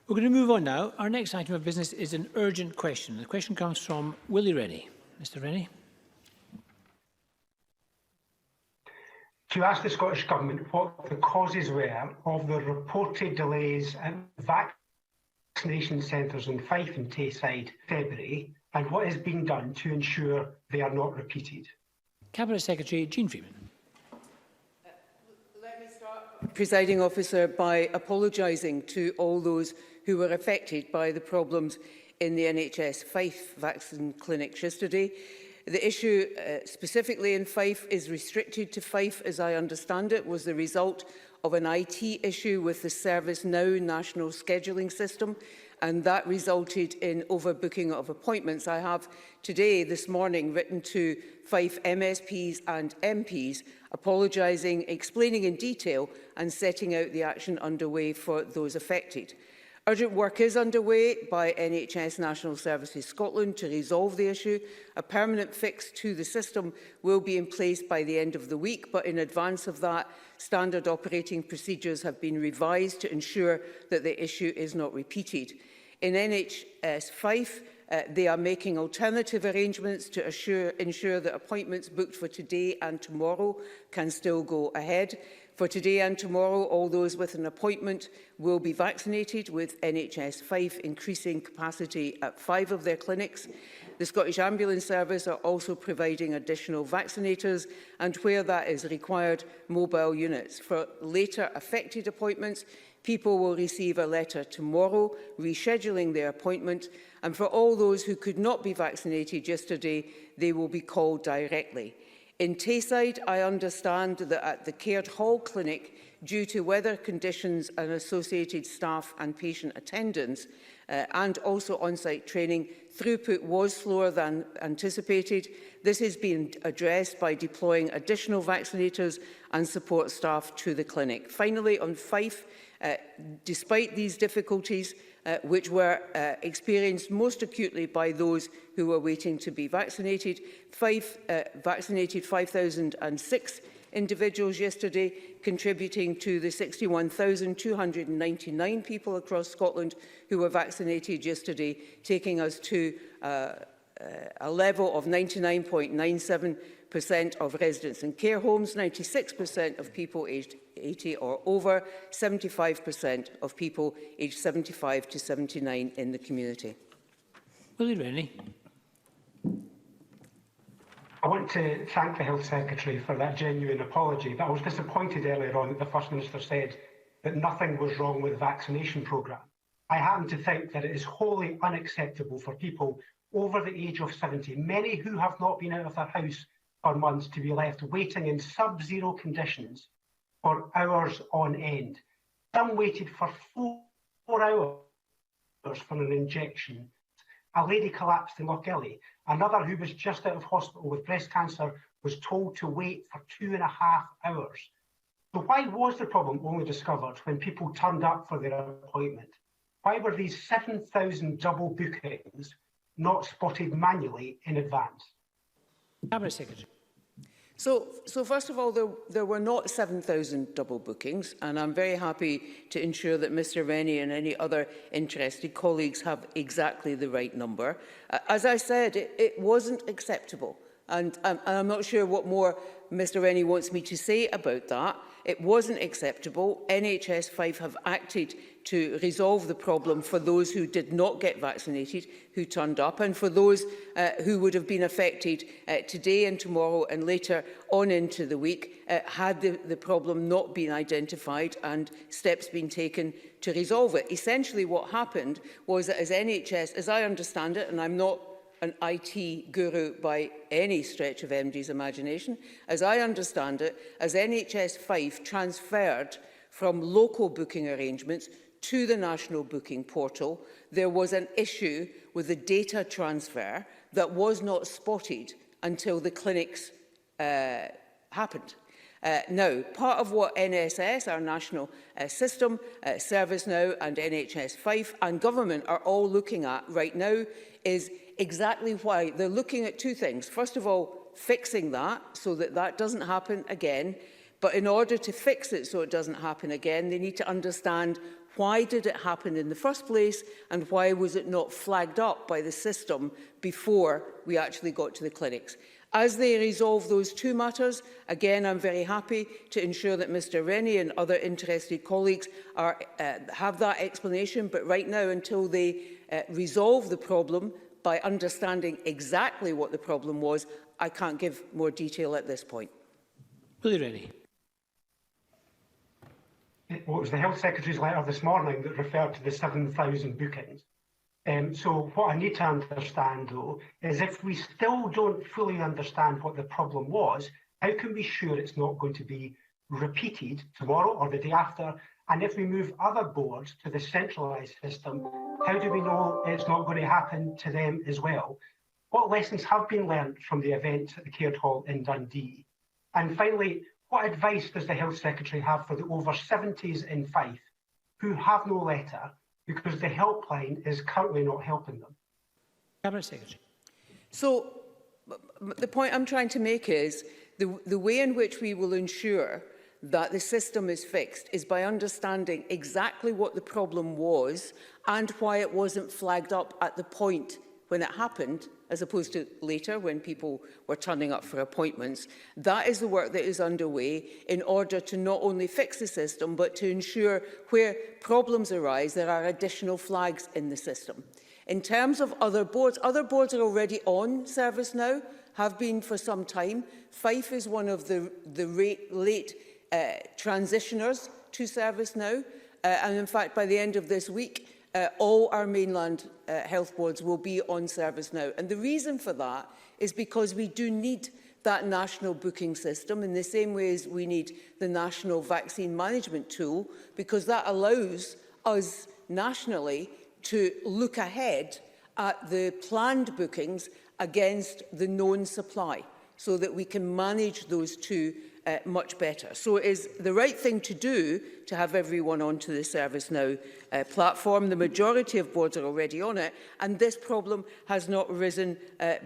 We're going to move on now. Our next item of business is an urgent question. The question comes from Willie Rennie. Mr Rennie. To ask the Scottish Government what the causes were of the reported delays at vaccination centres in Fife and Tayside in February, and what is being done to ensure they are not repeated. Cabinet Secretary Jean Freeman. Let me start, Presiding Officer, by apologising to all those who were affected by the problems in the NHS Fife vaccine clinics yesterday. The issue specifically in Fife is restricted to Fife, as I understand it, was the result of an IT issue with the ServiceNow national scheduling system, and that resulted in overbooking of appointments. I have today, this morning, written to Fife MSPs and MPs, apologising, explaining in detail and setting out the action underway for those affected. Urgent work is underway by NHS National Services Scotland to resolve the issue. A permanent fix to the system will be in place by the end of the week, but in advance of that, standard operating procedures have been revised to ensure that the issue is not repeated. In NHS Fife, they are making alternative arrangements to ensure that appointments booked for today and tomorrow can still go ahead. For today and tomorrow, all those with an appointment will be vaccinated, with NHS Fife increasing capacity at 5 of their clinics. The Scottish Ambulance Service are also providing additional vaccinators and, where that is required, mobile units. For later affected appointments, people will receive a letter tomorrow rescheduling their appointment, and for all those who could not be vaccinated yesterday, they will be called directly. In Tayside, I understand that at the Caird Hall Clinic, due to weather conditions and associated staff and patient attendance, and also on-site training, throughput was slower than anticipated. This has been addressed by deploying additional vaccinators and support staff to the clinic. Finally, on Fife, despite these difficulties, which were experienced most acutely by those who were waiting to be vaccinated, Fife vaccinated 5,006 individuals yesterday, contributing to the 61,299 people across Scotland who were vaccinated yesterday, taking us to a level of 99.97% of residents in care homes, 96% of people aged 80 or over, 75% of people aged 75 to 79 in the community. Willie Rennie. I want to thank the Health Secretary for that genuine apology, but I was disappointed earlier on that the First Minister said that nothing was wrong with the vaccination programme. I happen to think that it is wholly unacceptable for people over the age of 70, many who have not been out of their house for months, to be left waiting in sub-zero conditions for hours on end. Some waited for 4 hours for an injection. A lady collapsed in Lochillie. Another who was just out of hospital with breast cancer was told to wait for 2.5 hours. So why was the problem only discovered when people turned up for their appointment? Why were these 7,000 double bookings not spotted manually in advance? Cabinet Secretary. So first of all, there were not 7,000 double bookings, and I'm very happy to ensure that Mr Rennie and any other interested colleagues have exactly the right number. As I said, it wasn't acceptable, and I'm not sure what more Mr Rennie wants me to say about that. It wasn't acceptable. NHS Fife have acted to resolve the problem for those who did not get vaccinated, who turned up, and for those who would have been affected today and tomorrow and later on into the week, had the problem not been identified and steps been taken to resolve it. Essentially what happened was that as NHS, as I understand it, and I'm not an IT guru by any stretch of MD's imagination, as I understand it, as NHS Fife transferred from local booking arrangements to the national booking portal, there was an issue with the data transfer that was not spotted until the clinics happened. Now, part of what NSS, our national system, ServiceNow and NHS Fife and government are all looking at right now is exactly why. They're looking at two things. First of all, fixing that so that that doesn't happen again. But in order to fix it so it doesn't happen again, they need to understand Why did it happen in the first place, and why was it not flagged up by the system before we actually got to the clinics? As they resolve those two matters, again, I'm very happy to ensure that Mr Rennie and other interested colleagues have that explanation. But right now, until they resolve the problem by understanding exactly what the problem was, I can't give more detail at this point. Willie Rennie. Well, it was the Health Secretary's letter this morning that referred to the 7,000 bookings. So what I need to understand, though, is if we still don't fully understand what the problem was, how can we be sure it's not going to be repeated tomorrow or the day after? And if we move other boards to the centralised system, how do we know it's not going to happen to them as well? What lessons have been learned from the event at the Caird Hall in Dundee? And finally, what advice does the Health Secretary have for the over 70s in Fife who have no letter because the helpline is currently not helping them? Cabinet Secretary. So the point I'm trying to make is the way in which we will ensure that the system is fixed is by understanding exactly what the problem was and why it wasn't flagged up at the point when it happened, as opposed to later when people were turning up for appointments. That is the work that is underway in order to not only fix the system, but to ensure where problems arise, there are additional flags in the system. In terms of other boards are already on ServiceNow, have been for some time. Fife is one of the late transitioners to ServiceNow, and in fact, by the end of this week, all our mainland health boards will be on ServiceNow. And the reason for that is because we do need that national booking system in the same way as we need the national vaccine management tool, because that allows us nationally to look ahead at the planned bookings against the known supply, so that we can manage those two much better. So it is the right thing to do to have everyone onto the ServiceNow platform. The majority of boards are already on it, and this problem has not arisen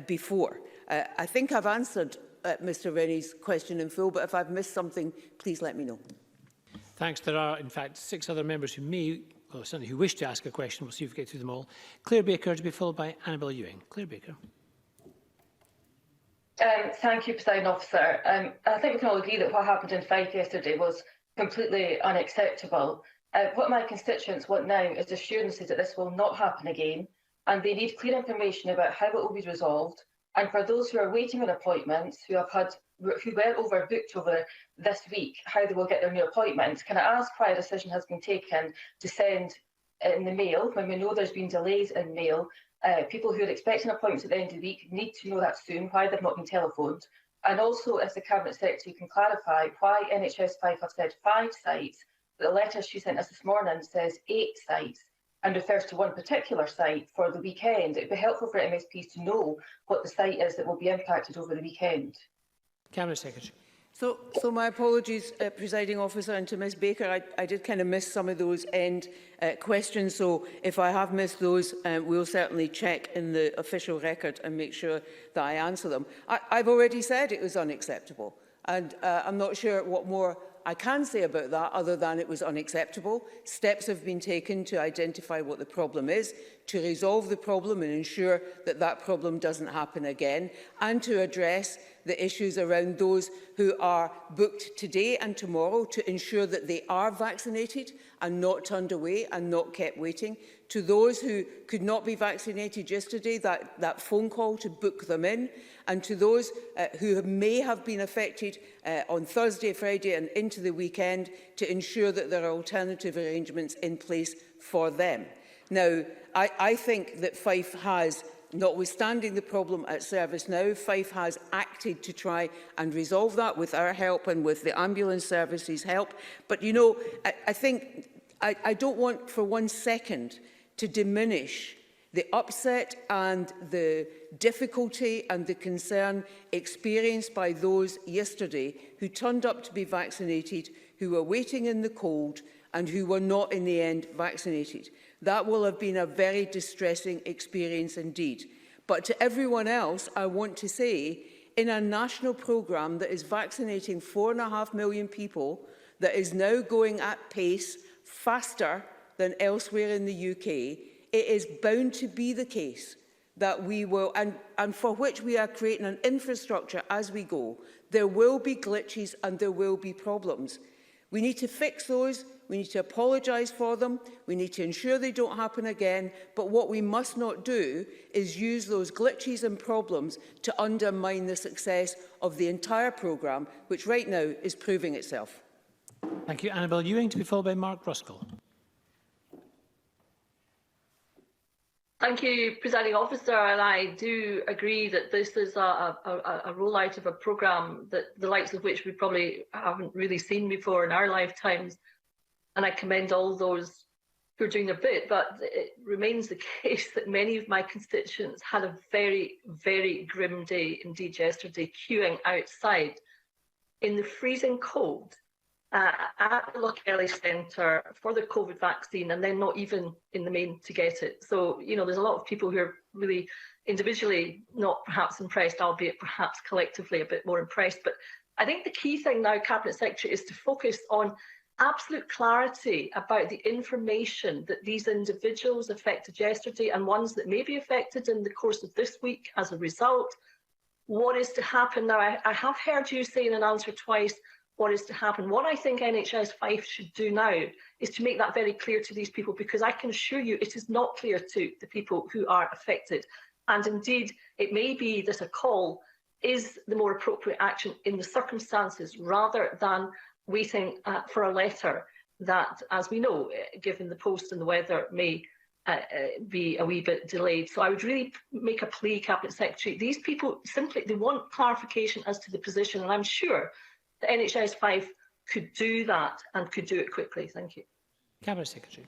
before. I think I've answered Mr Rennie's question in full, but if I've missed something, please let me know. Thanks. There are, in fact, 6 other members who may, or certainly who wish to ask a question. We'll see if we get through them all. Claire Baker to be followed by Annabel Ewing. Claire Baker. Thank you, Presiding Officer. I think we can all agree that what happened in Fife yesterday was completely unacceptable. What my constituents want now is assurances that this will not happen again, and they need clear information about how it will be resolved. And for those who are waiting on appointments, who were overbooked over this week, how they will get their new appointments. Can I ask why a decision has been taken to send in the mail, when we know there's been delays in mail? People who are expecting appointments at the end of the week need to know that soon, why they've not been telephoned. And also, if the Cabinet Secretary can clarify why NHS Fife have said 5 sites, but the letter she sent us this morning says 8 sites and refers to one particular site for the weekend. It would be helpful for MSPs to know what the site is that will be impacted over the weekend. Cabinet Secretary. So my apologies, Presiding Officer, and to Ms Baker, I did kind of miss some of those end questions, so if I have missed those, we'll certainly check in the official record and make sure that I answer them. I've already said it was unacceptable, and I'm not sure what more I can say about that other than it was unacceptable. Steps have been taken to identify what the problem is, to resolve the problem and ensure that that problem doesn't happen again, and to address the issues around those who are booked today and tomorrow to ensure that they are vaccinated and not turned away and not kept waiting. To those who could not be vaccinated yesterday, that phone call to book them in. And to those who may have been affected on Thursday, Friday and into the weekend, to ensure that there are alternative arrangements in place for them. Now, I think that Fife has, notwithstanding the problem at ServiceNow, Fife has acted to try and resolve that with our help and with the ambulance services' help. But, you know, I don't want for 1 second to diminish the upset and the difficulty and the concern experienced by those yesterday who turned up to be vaccinated, who were waiting in the cold and who were not in the end vaccinated. That will have been a very distressing experience indeed. But to everyone else, I want to say, in a national programme that is vaccinating 4.5 million people, that is now going at pace faster than elsewhere in the UK, it is bound to be the case that we will, and for which we are creating an infrastructure as we go, there will be glitches and there will be problems. We need to fix those, we need to apologise for them, we need to ensure they don't happen again, but what we must not do is use those glitches and problems to undermine the success of the entire programme, which right now is proving itself. Thank you. Annabel Ewing, to be followed by Mark Ruskell. Thank you, Presiding Officer, and I do agree that this is a rollout of a programme that the likes of which we probably haven't really seen before in our lifetimes, and I commend all those who are doing their bit, but it remains the case that many of my constituents had a very, very grim day indeed yesterday, queuing outside in the freezing cold at the Loch-Elly Centre for the COVID vaccine, and then not even in the main to get it. So, you know, there's a lot of people who are really individually not perhaps impressed, albeit perhaps collectively a bit more impressed. But I think the key thing now, Cabinet Secretary, is to focus on absolute clarity about the information that these individuals affected yesterday and ones that may be affected in the course of this week as a result. What is to happen now? I have heard you say in an answer twice what is to happen. What I think NHS Fife should do now is to make that very clear to these people, because I can assure you it is not clear to the people who are affected. And indeed, it may be that a call is the more appropriate action in the circumstances, rather than waiting for a letter that, as we know, given the post and the weather, may be a wee bit delayed. So I would really make a plea, Cabinet Secretary. These people simply, they want clarification as to the position, and I'm sure the NHS Fife could do that and could do it quickly. Thank you. Cabinet Secretary.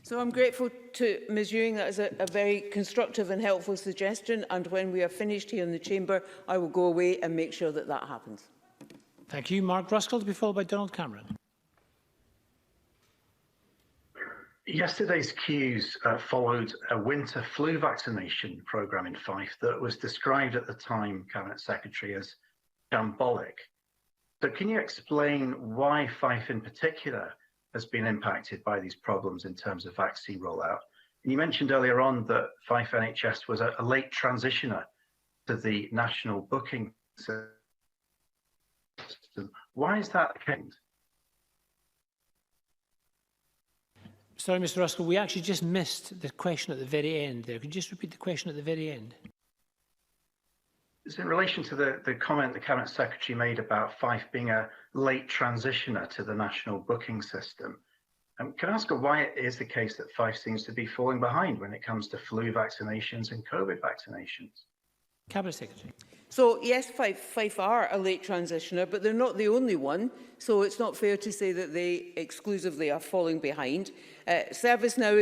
So I'm grateful to Ms Ewing. That is a very constructive and helpful suggestion, and when we are finished here in the Chamber, I will go away and make sure that that happens. Thank you. Mark Ruskell, to be followed by Donald Cameron. Yesterday's queues followed a winter flu vaccination programme in Fife that was described at the time, Cabinet Secretary, as shambolic. So can you explain why Fife in particular has been impacted by these problems in terms of vaccine rollout? And you mentioned earlier on that Fife NHS was a late transitioner to the national booking system. Why is that the case? Sorry, Mr Ruskell, we actually just missed the question at the very end there. Could you just repeat the question at the very end? It's in relation to the comment the Cabinet Secretary made about Fife being a late transitioner to the national booking system. Can I ask her why it is the case that Fife seems to be falling behind when it comes to flu vaccinations and COVID vaccinations? Cabinet Secretary. So yes, Fife are a late transitioner, but they're not the only one. So it's not fair to say that they exclusively are falling behind. ServiceNow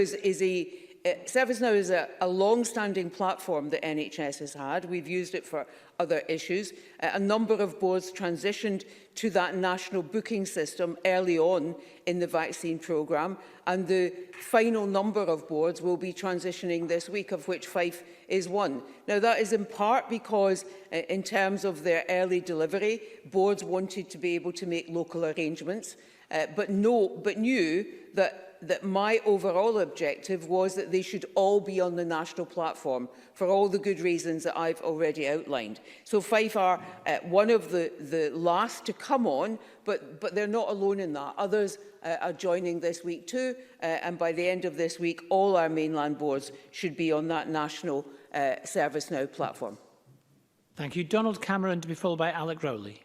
is a long-standing platform that NHS has had. We've used it for other issues. A number of boards transitioned to that national booking system early on in the vaccine programme, and the final number of boards will be transitioning this week, of which Fife is one. Now, that is in part because, in terms of their early delivery, boards wanted to be able to make local arrangements, but knew that my overall objective was that they should all be on the national platform for all the good reasons that I've already outlined. So Fife are one of the last to come on, but they're not alone in that. Others are joining this week too, and by the end of this week, all our mainland boards should be on that national ServiceNow platform. Thank you. Donald Cameron, to be followed by Alec Rowley.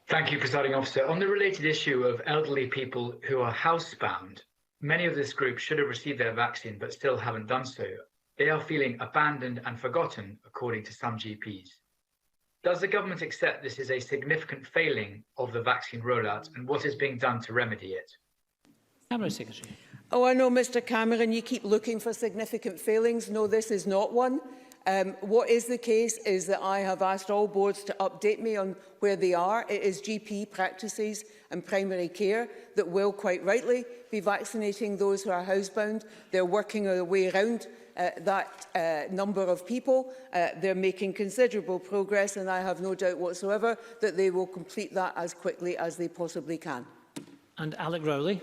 Thank you, Presiding Officer. On the related issue of elderly people who are housebound, many of this group should have received their vaccine but still haven't done so. They are feeling abandoned and forgotten, according to some GPs. Does the government accept this is a significant failing of the vaccine rollout, and what is being done to remedy it? Cabinet Secretary. Oh, I know, Mr Cameron, you keep looking for significant failings. No, this is not one. What is the case is that I have asked all boards to update me on where they are. It is GP practices and primary care that will, quite rightly, be vaccinating those who are housebound. They're working their way around that number of people. They're making considerable progress, and I have no doubt whatsoever that they will complete that as quickly as they possibly can. And Alec Rowley.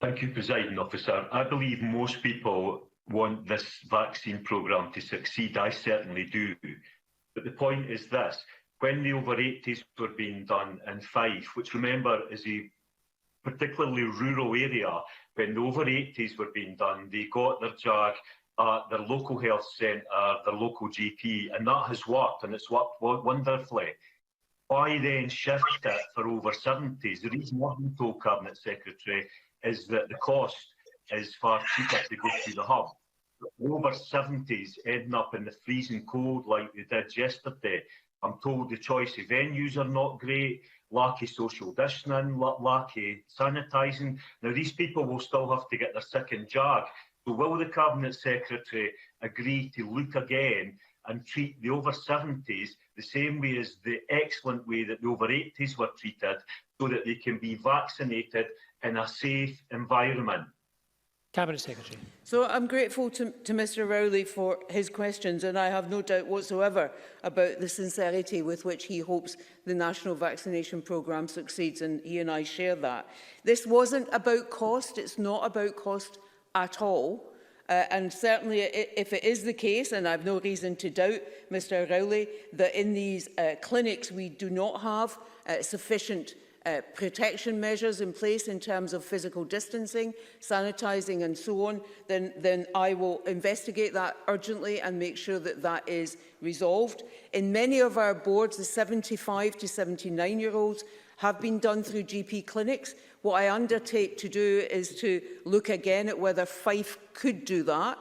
Thank you, Presiding Officer. I believe most people want this vaccine programme to succeed. I certainly do. But the point is this: when the over 80s were being done in Fife, which remember is a particularly rural area, when the over 80s were being done, they got their JAG at their local health centre, their local GP, and that has worked, and it's worked wonderfully. Why then shift it for over 70s? The reason I've been told, Cabinet Secretary, is that the cost is far cheaper to go through the hub. Over 70s ending up in the freezing cold like they did yesterday. I'm told the choice of venues are not great, lack of social distancing, lack of sanitising. Now, these people will still have to get their second JAG. So will the Cabinet Secretary agree to look again and treat the over 70s the same way as the excellent way that the over 80s were treated, so that they can be vaccinated in a safe environment? Cabinet Secretary. So I'm grateful to Mr Rowley for his questions, and I have no doubt whatsoever about the sincerity with which he hopes the national vaccination programme succeeds, and he and I share that. This wasn't about cost. It's not about cost at all. And certainly, if it is the case, and I've no reason to doubt, Mr Rowley, that in these clinics we do not have sufficient protection measures in place in terms of physical distancing, sanitising and so on, then I will investigate that urgently and make sure that that is resolved. In many of our boards, the 75 to 79-year-olds have been done through GP clinics. What I undertake to do is to look again at whether Fife could do that.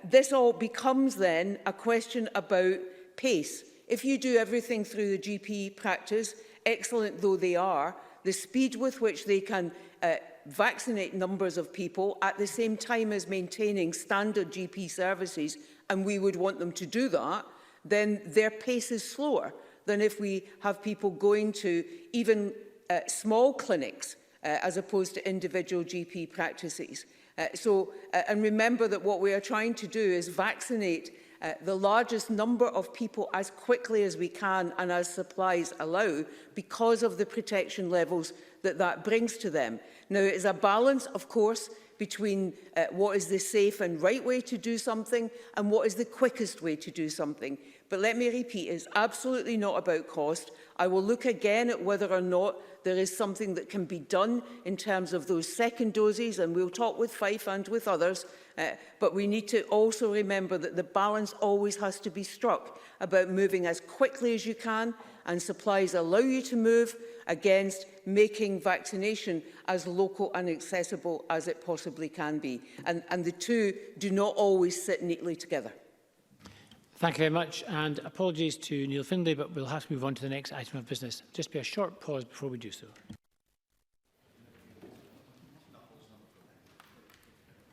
This all becomes then a question about pace. If you do everything through the GP practice, excellent though they are, the speed with which they can vaccinate numbers of people at the same time as maintaining standard GP services, and we would want them to do that, then their pace is slower than if we have people going to even small clinics as opposed to individual GP practices. And remember that what we are trying to do is vaccinate the largest number of people as quickly as we can and as supplies allow, because of the protection levels that brings to them. Now, it is a balance, of course, between what is the safe and right way to do something and what is the quickest way to do something. But let me repeat, it's absolutely not about cost. I will look again at whether or not there is something that can be done in terms of those second doses, and we'll talk with Fife and with others. But we need to also remember that the balance always has to be struck about moving as quickly as you can, and supplies allow you to move, against making vaccination as local and accessible as it possibly can be. And the two do not always sit neatly together. Thank you very much, and apologies to Neil Findlay, but we'll have to move on to the next item of business. Just be a short pause before we do so.